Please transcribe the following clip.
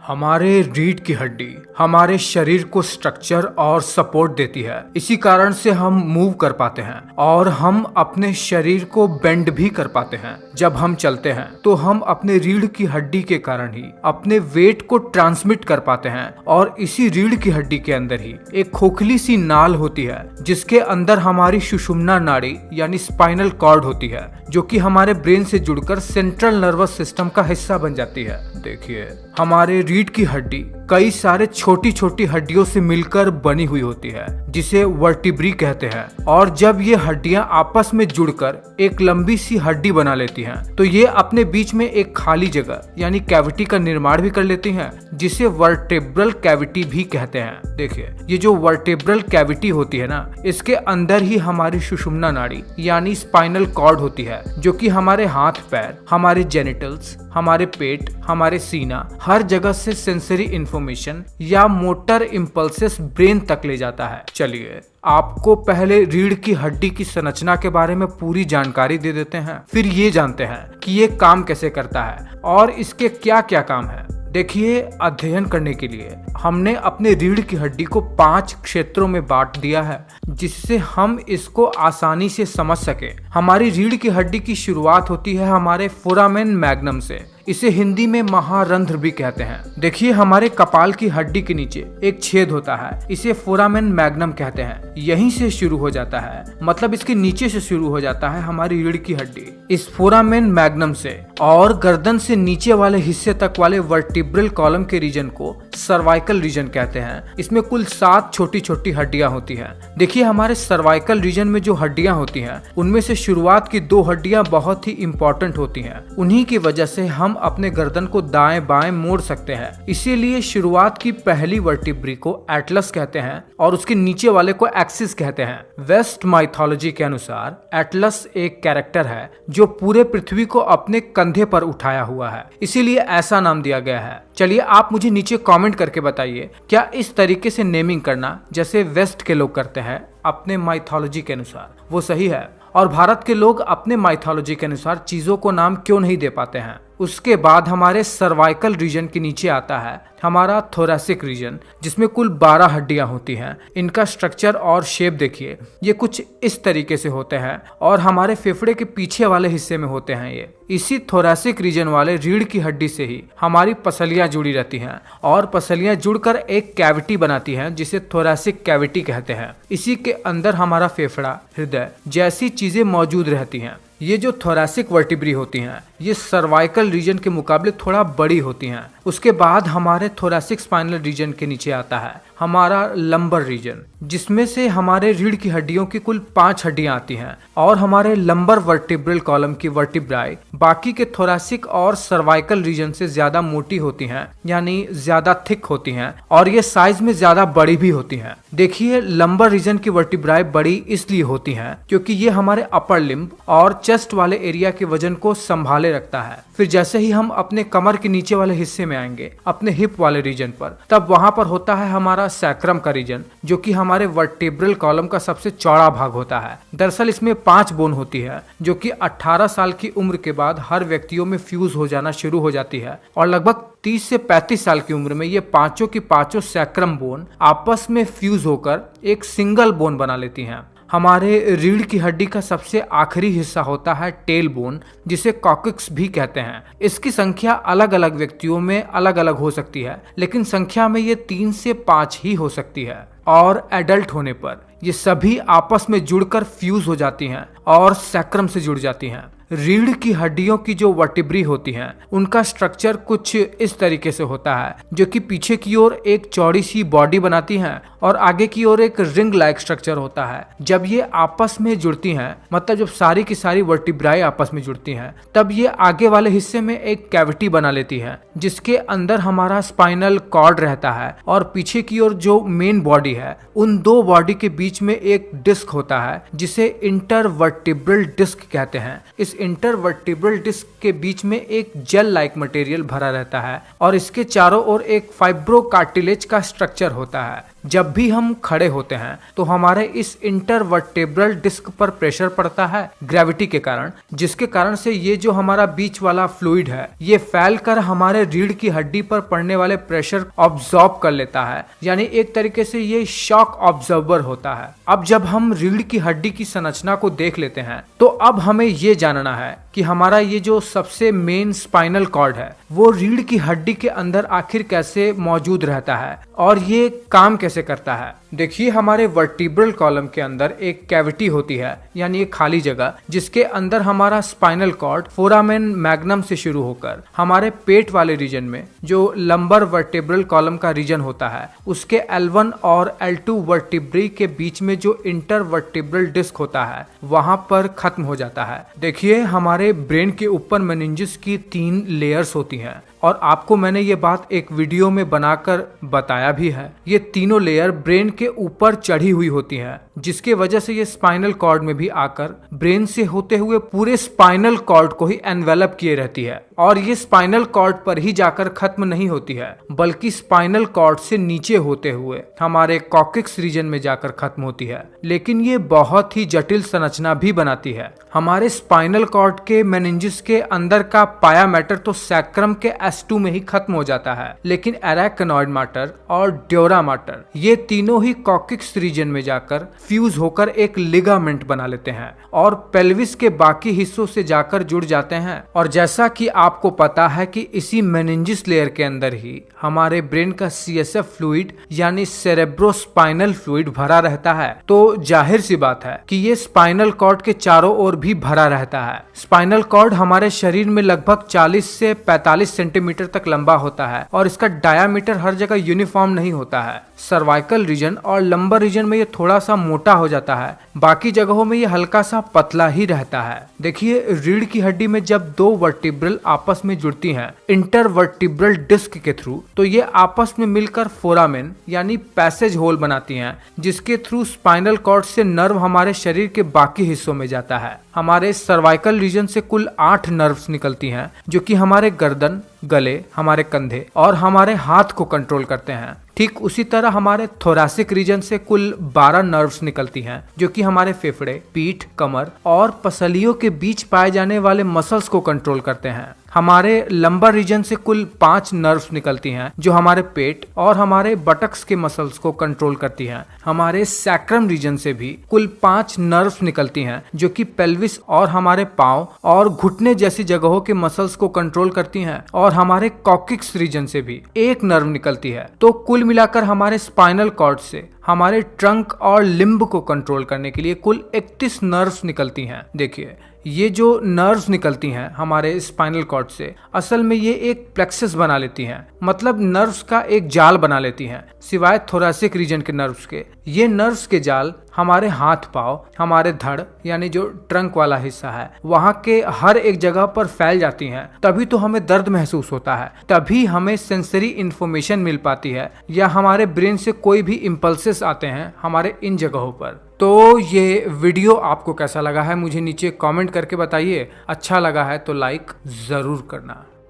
हमारे रीढ़ की हड्डी हमारे शरीर को स्ट्रक्चर और सपोर्ट देती है। इसी कारण से हम मूव कर पाते हैं और हम अपने शरीर को बेंड भी कर पाते हैं। जब हम चलते हैं तो हम अपने रीढ़ की हड्डी के कारण ही अपने वेट को ट्रांसमिट कर पाते हैं। और इसी रीढ़ की हड्डी के अंदर ही एक खोखली सी नाल होती है जिसके अंदर हमारी सुषुम्ना नाड़ी यानी स्पाइनल कॉर्ड होती है, जो कि हमारे ब्रेन से जुड़कर सेंट्रल नर्वस सिस्टम का हिस्सा बन जाती है। देखिए, हमारे रीढ़ की हड्डी कई सारे छोटी छोटी हड्डियों से मिलकर बनी हुई होती है जिसे वर्टिब्री कहते हैं। और जब ये हड्डियां आपस में जुड़कर एक लंबी सी हड्डी बना लेती हैं तो ये अपने बीच में एक खाली जगह यानी कैविटी का निर्माण भी कर लेती हैं, जिसे वर्टेब्रल कैविटी भी कहते हैं। देखिए, ये जो वर्टेब्रल कैविटी होती है ना, इसके अंदर ही हमारी सुषुम्ना नाड़ी यानी स्पाइनल कॉर्ड होती है, जो कि हमारे हाथ पैर, हमारे जेनिटल्स, हमारे पेट, हमारे सीना, हर जगह से सेंसरी इंफॉर्मेशन या मोटर इम्पल्सेस ब्रेन तक ले जाता है। चलिए, आपको पहले रीढ़ की हड्डी की संरचना के बारे में पूरी जानकारी दे देते हैं, फिर ये जानते हैं कि ये काम कैसे करता है और इसके क्या क्या काम है। देखिए, अध्ययन करने के लिए हमने अपने रीढ़ की हड्डी को 5 क्षेत्रों में बांट दिया है, जिससे हम इसको आसानी से समझ सके। हमारी रीढ़ की हड्डी की शुरुआत होती है हमारे फोरामेन मैग्नम से। इसे हिंदी में महारंध्र भी कहते हैं। देखिए, हमारे कपाल की हड्डी के नीचे एक छेद होता है, इसे फोरामेन मैग्नम कहते हैं। यहीं से शुरू हो जाता है, मतलब इसके नीचे से शुरू हो जाता है हमारी रीढ़ की हड्डी। इस फोरामेन मैग्नम से और गर्दन से नीचे वाले हिस्से तक वाले वर्टिब्रल कॉलम के रीजन को सर्वाइकल रीजन कहते हैं। इसमें कुल 7 छोटी छोटी हड्डियां होती हैं। देखिए, हमारे सर्वाइकल रीजन में जो हड्डियां होती हैं, उनमें से शुरुआत की 2 हड्डियां बहुत ही इंपॉर्टेंट होती हैं। उन्हीं की वजह से हम अपने गर्दन को दाएं बाएं मोड़ सकते हैं। इसीलिए शुरुआत की पहली वर्टिब्री को एटलस कहते हैं और उसके नीचे वाले को एक्सिस कहते हैं। वेस्ट माइथोलॉजी के अनुसार एटलस एक कैरेक्टर है जो पूरे पृथ्वी को अपने कंधे पर उठाया हुआ है, इसीलिए ऐसा नाम दिया गया है। चलिए, आप मुझे नीचे कमेंट करके बताइए, क्या इस तरीके से नेमिंग करना जैसे वेस्ट के लोग करते हैं अपने माइथोलॉजी के अनुसार वो सही है? और भारत के लोग अपने माइथोलॉजी के अनुसार चीजों को नाम क्यों नहीं दे पाते हैं? उसके बाद हमारे सर्वाइकल रीजन के नीचे आता है हमारा थोरैसिक रीजन, जिसमें कुल 12 हड्डियां होती हैं। इनका स्ट्रक्चर और शेप देखिए, ये कुछ इस तरीके से होते हैं और हमारे फेफड़े के पीछे वाले हिस्से में होते हैं ये। इसी थोरैसिक रीजन वाले रीढ़ की हड्डी से ही हमारी पसलियां जुड़ी रहती हैं और पसलियां जुड़कर एक कैविटी बनाती हैं जिसे थोरैसिक कैविटी कहते हैं। इसी के अंदर हमारा फेफड़ा, हृदय जैसी चीजें मौजूद रहती हैं। ये जो थोरैसिक वर्टिब्री होती हैं, ये सर्वाइकल रीजन के मुकाबले थोड़ा बड़ी होती हैं। उसके बाद हमारे थोरैसिक स्पाइनल रीजन के नीचे आता है हमारा लंबर रीजन, जिसमें से हमारे रीढ़ की हड्डियों की कुल 5 हड्डियां आती हैं और हमारे लंबर वर्टिब्रल कॉलम की वर्टिब्राई बाकी के थोरैसिक और सर्वाइकल रीजन से ज्यादा मोटी होती हैं, यानी ज्यादा थिक होती हैं और ये साइज में ज्यादा बड़ी भी होती हैं। देखिए, लंबर रीजन की वर्टिब्राई बड़ी इसलिए होती हैं क्योंकि ये हमारे अपर लिम्ब और चेस्ट वाले एरिया के वजन को संभाले रखता है। फिर जैसे ही हम अपने कमर के नीचे वाले हिस्से में आएंगे, अपने हिप वाले रीजन पर, तब वहां पर होता है हमारा सैक्रम का रीजन, जो कि हमारे वर्टिब्रल कॉलम का सबसे चौड़ा भाग होता है। दरअसल इसमें 5 बोन होती है जो कि 18 साल की उम्र के बाद हर व्यक्तियों में फ्यूज हो जाना शुरू हो जाती है और लगभग 30 से 35 साल की उम्र में ये पांचों की पांचों सैक्रम बोन आपस में फ्यूज होकर एक सिंगल बोन बना लेती हैं। हमारे रीढ़ की हड्डी का सबसे आखिरी हिस्सा होता है टेल बोन, जिसे कॉक्सिक्स भी कहते हैं। इसकी संख्या अलग अलग व्यक्तियों में अलग अलग हो सकती है, लेकिन संख्या में ये 3 से 5 ही हो सकती है। और एडल्ट होने पर ये सभी आपस में जुड़कर फ्यूज हो जाती हैं और सैक्रम से जुड़ जाती हैं। रीढ़ की हड्डियों की जो वर्टिब्री होती हैं, उनका स्ट्रक्चर कुछ इस तरीके से होता है, जो कि पीछे की ओर एक चौड़ी सी बॉडी बनाती हैं और आगे की ओर एक रिंग लाइक स्ट्रक्चर होता है। जब ये आपस में जुड़ती हैं, मतलब जब सारी की सारी वर्टिब्राई आपस में जुड़ती हैं, तब ये आगे वाले हिस्से में एक कैविटी बना लेती है, जिसके अंदर हमारा स्पाइनल कॉर्ड रहता है और पीछे की ओर जो मेन बॉडी है, उन 2 बॉडी के बीच में एक डिस्क होता है जिसे इंटरवर्टिब्रल डिस्क कहते हैं। इस इंटरवर्टिब्रल डिस्क के बीच में एक जेल लाइक मटेरियल भरा रहता है और इसके चारों ओर एक फाइब्रोकार्टिलेज का स्ट्रक्चर होता है। जब भी हम खड़े होते हैं तो हमारे इस इंटरवर्टेब्रल डिस्क पर प्रेशर पड़ता है ग्रेविटी के कारण, जिसके कारण से ये जो हमारा बीच वाला फ्लूइड है ये फैलकर हमारे रीढ़ की हड्डी पर पड़ने वाले प्रेशर ऑब्जॉर्ब कर लेता है, यानी एक तरीके से ये शॉक ऑब्जर्वर होता है। अब जब हम रीढ़ की हड्डी की संरचना को देख लेते हैं तो अब हमें ये जानना है कि हमारा ये जो सबसे मेन स्पाइनल कॉर्ड है वो रीढ़ की हड्डी के अंदर आखिर कैसे मौजूद रहता है और ये काम कैसे करता है। देखिए, हमारे वर्टिब्रल कॉलम के अंदर एक कैविटी होती है, यानी एक खाली जगह, जिसके अंदर हमारा स्पाइनल कॉर्ड फोरामेन मैग्नम से शुरू होकर हमारे पेट वाले रीजन में जो लंबर वर्टिब्रल कॉलम का रीजन होता है उसके L1 और L2 वर्टिब्री के बीच में जो इंटरवर्टिब्रल डिस्क होता है वहां पर खत्म हो जाता है। देखिए, हमारे ब्रेन के ऊपर मेनिंजेस की 3 लेयर्स होती हैं और आपको मैंने ये बात एक वीडियो में बनाकर बताया भी है। ये तीनों लेयर ब्रेन के ऊपर चढ़ी हुई होती हैं, जिसके वजह से ये स्पाइनल कॉर्ड में भी आकर ब्रेन से होते हुए पूरे स्पाइनल कॉर्ड को ही एनवेलप किए रहती है। और ये स्पाइनल कॉर्ड पर ही जाकर खत्म नहीं होती है, बल्कि स्पाइनल कॉर्ड से नीचे होते हुए हमारे कॉक्सिक्स रीजन में जाकर खत्म होती है। लेकिन ये बहुत ही जटिल संरचना भी बनाती है। हमारे स्पाइनल कॉर्ड के मेनिंजेस के अंदर का पाया मैटर तो सैक्रम के S2 में ही खत्म हो जाता है, लेकिन एराकिनॉइड मैटर और ड्यूरा मैटर ये तीनों ही कॉक्सिक्स रीजन में जाकर फ्यूज होकर एक लिगामेंट बना लेते हैं और पेल्विस के बाकी हिस्सों से जाकर जुड़ जाते हैं। और जैसा कि आपको पता है कि इसी मेनिंजेस लेयर के अंदर ही हमारे ब्रेन का CSF फ्लूइड यानी सेरेब्रोस्पाइनल फ्लूइड भरा रहता है, तो जाहिर सी बात है कि ये स्पाइनल कॉर्ड के चारों ओर भी भरा रहता है। स्पाइनल कॉर्ड हमारे शरीर में लगभग 40 से 45 सेंटीमीटर तक लंबा होता है और इसका डायामीटर हर जगह यूनिफॉर्म नहीं होता है। सर्वाइकल रीजन और लंबर रीजन में ये थोड़ा सा मोटा हो जाता है, बाकी जगहों में ये हल्का सा पतला ही रहता है। देखिए, रीढ़ की हड्डी में जब 2 वर्टिब्रल आपस में जुड़ती हैं इंटरवर्टिब्रल डिस्क के थ्रू, तो ये आपस में मिलकर फोरामेन यानी पैसेज होल बनाती हैं, जिसके थ्रू स्पाइनल कॉर्ड से नर्व हमारे शरीर के बाकी हिस्सों में जाता है। हमारे सर्वाइकल रीजन से कुल 8 नर्व्स निकलती हैं, जो कि हमारे गर्दन, गले, हमारे कंधे और हमारे हाथ को कंट्रोल करते हैं। ठीक उसी तरह हमारे थोरैसिक रीजन से कुल 12 नर्व्स निकलती हैं, जो कि हमारे फेफड़े, पीठ, कमर और पसलियों के बीच पाए जाने वाले मसल्स को कंट्रोल करते हैं। हमारे लंबर रीजन से कुल 5 नर्व्स निकलती हैं, जो हमारे पेट और हमारे बटक्स के मसल्स को कंट्रोल करती हैं। हमारे सैक्रम रीजन से भी कुल 5 नर्व्स निकलती हैं, जो कि पेल्विस और हमारे पांव और घुटने जैसी जगहों के मसल्स को कंट्रोल करती हैं। और हमारे कॉक्सिक्स रीजन से भी 1 नर्व निकलती है। तो कुल मिलाकर हमारे स्पाइनल कॉर्ड से हमारे ट्रंक और लिम्ब को कंट्रोल करने के लिए कुल 31 नर्व्स निकलती हैं। देखिए, ये जो नर्व्स निकलती हैं हमारे स्पाइनल कॉर्ड से, असल में ये एक प्लेक्सस बना लेती हैं, मतलब नर्व्स का एक जाल बना लेती हैं। सिवाय थोरैसिक रीजन के नर्व्स के, ये नर्व्स के जाल हमारे हाथ पांव, हमारे धड़ यानी जो ट्रंक वाला हिस्सा है, वहाँ के हर एक जगह पर फैल जाती हैं। तभी तो हमें दर्द महसूस होता है, तभी हमें सेंसरी इंफॉर्मेशन मिल पाती है, या हमारे ब्रेन से कोई भी इम्पल्सेस आते हैं हमारे इन जगहों पर। तो ये वीडियो आपको कैसा लगा है मुझे नीचे कमेंट करके बताइए। अच्छा लगा है तो लाइक जरूर करना।